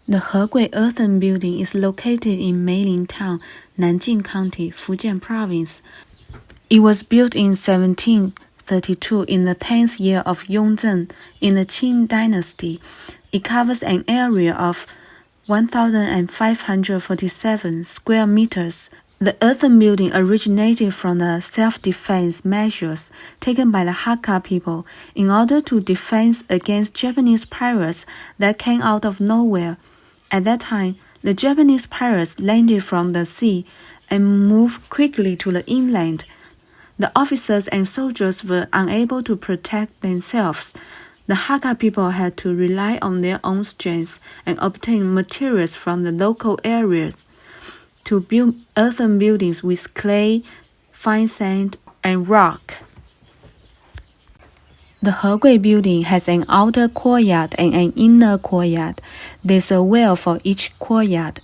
The Hegui Earthen Building is located in Meilin Town, Nanjing County, Fujian Province. It was built in 1732 in the 10th year of Yongzheng in the Qing dynasty. It covers an area of 1,547 square meters. The earthen building originated from the self-defense measures taken by the Hakka people in order to defend against Japanese pirates that came out of nowhere. At that time, the Japanese pirates landed from the sea and moved quickly to the inland. The officers and soldiers were unable to protect themselves. The Hakka people had to rely on their own strength and obtain materials from the local areas to build earthen buildings with clay, fine sand, and rock. The Hegui building has an outer courtyard and an inner courtyard. There's a well for each courtyard.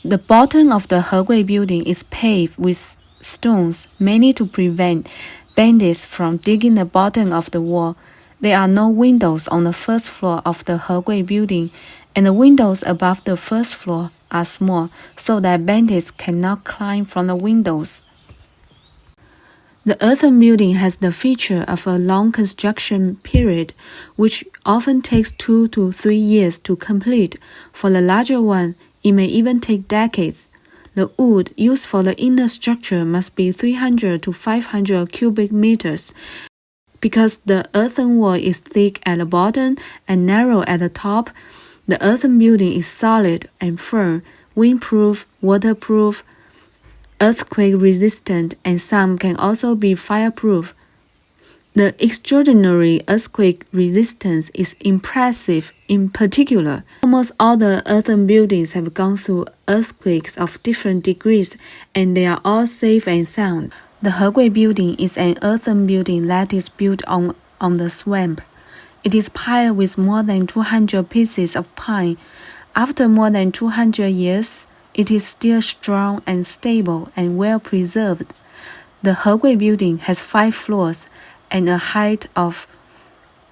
The bottom of the Hegui building is paved with stones, mainly to prevent bandits from digging the bottom of the wall. There are no windows on the first floor of the Hegui building, and the windows above the first floor are small, so that bandits cannot climb from the windows. The earthen building has the feature of a long construction period, which often takes 2 to 3 years to complete. For the larger one, it may even take decades. The wood used for the inner structure must be 300 to 500 cubic meters. Because the earthen wall is thick at the bottom and narrow at the top, the earthen building is solid and firm, windproof, waterproof, earthquake-resistant, and some can also be fireproof. The extraordinary earthquake resistance is impressive. In particular, almost all the earthen buildings have gone through earthquakes of different degrees, and they are all safe and sound. The Hegui building is an earthen building that is built on the swamp. It is piled with more than 200 pieces of pine. After more than 200 years, it is still strong and stable and well preserved. The Hegui building has 5 floors and a height of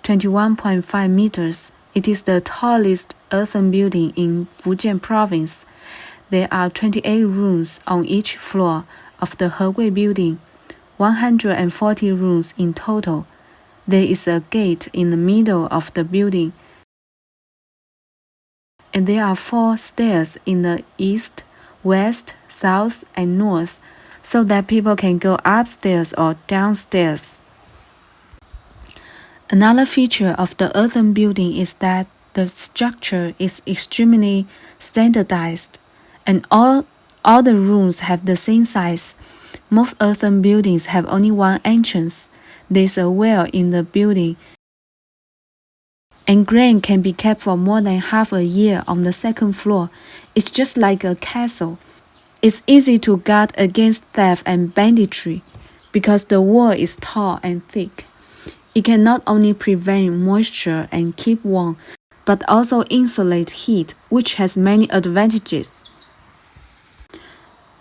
21.5 meters. It is the tallest earthen building in Fujian Province. There are 28 rooms on each floor of the Hegui building, 140 rooms in total. There is a gate in the middle of the building, and there are 4 stairs in the east, west, south, and north, so that people can go upstairs or downstairs. Another feature of the earthen building is that the structure is extremely standardized, and all the rooms have the same size. Most earthen buildings have only one entrance. There's a well in the building, and grain can be kept for more than half a year on the second floor. It's just like a castle. It's easy to guard against theft and banditry because the wall is tall and thick. It can not only prevent moisture and keep warm, but also insulate heat, which has many advantages.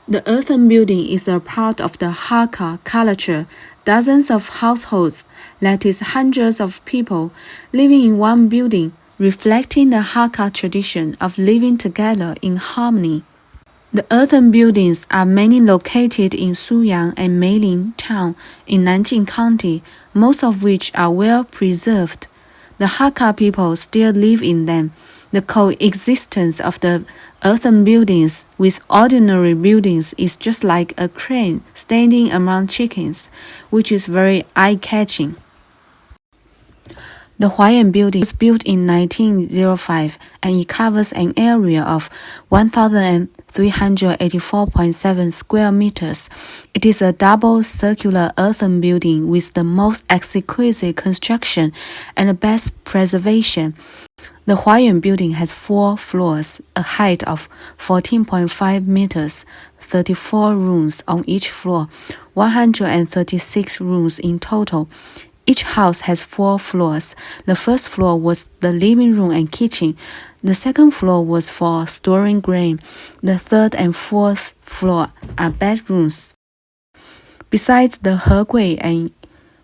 The earthen building is a part of the Hakka culture. Dozens of households, that is hundreds of people, living in one building, reflecting the Hakka tradition of living together in harmony. The earthen buildings are mainly located in Suyang and Meilin Town in Nanjing County, most of which are well preserved. The Hakka people still live in them. The coexistence of the earthen buildings with ordinary buildings is just like a crane standing among chickens, which is very eye-catching. The Huayan building was built in 1905, and it covers an area of 1,384.7 square meters. It is a double circular earthen building with the most exquisite construction and the best preservation. The Huayan building has 4 floors, a height of 14.5 meters, 34 rooms on each floor, 136 rooms in total. Each house has 4 floors. The first floor was the living room and kitchen. The second floor was for storing grain. The third and fourth floor are bedrooms. Besides the Hegui and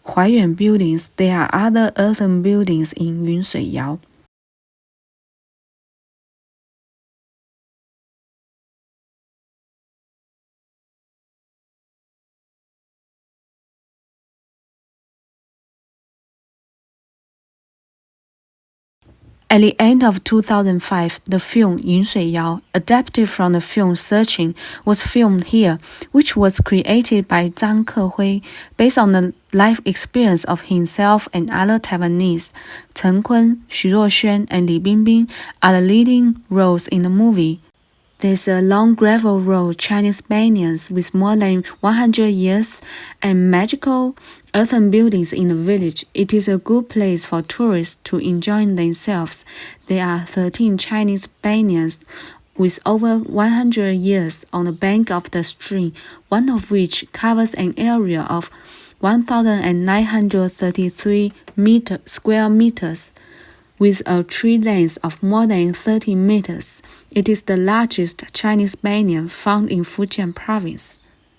Huayan buildings, there are other earthen buildings in Yunsui Yao. At the end of 2005, the film 饮水谣, adapted from the film Searching, was filmed here, which was created by Zhang Kehui based on the life experience of himself and other Taiwanese. Chen Kun, Xu Ruoxuan, and Li Bingbing are the leading roles in the movie. There's a long gravel road Chinese banyans with more than 100 years and magical earthen buildings in the village. It is a good place for tourists to enjoy themselves. There are 13 Chinese banyans with over 100 years on the bank of the stream, one of which covers an area of 1,933 square meters, with a tree length of more than 30 meters. It is the largest Chinese banyan found in Fujian Province.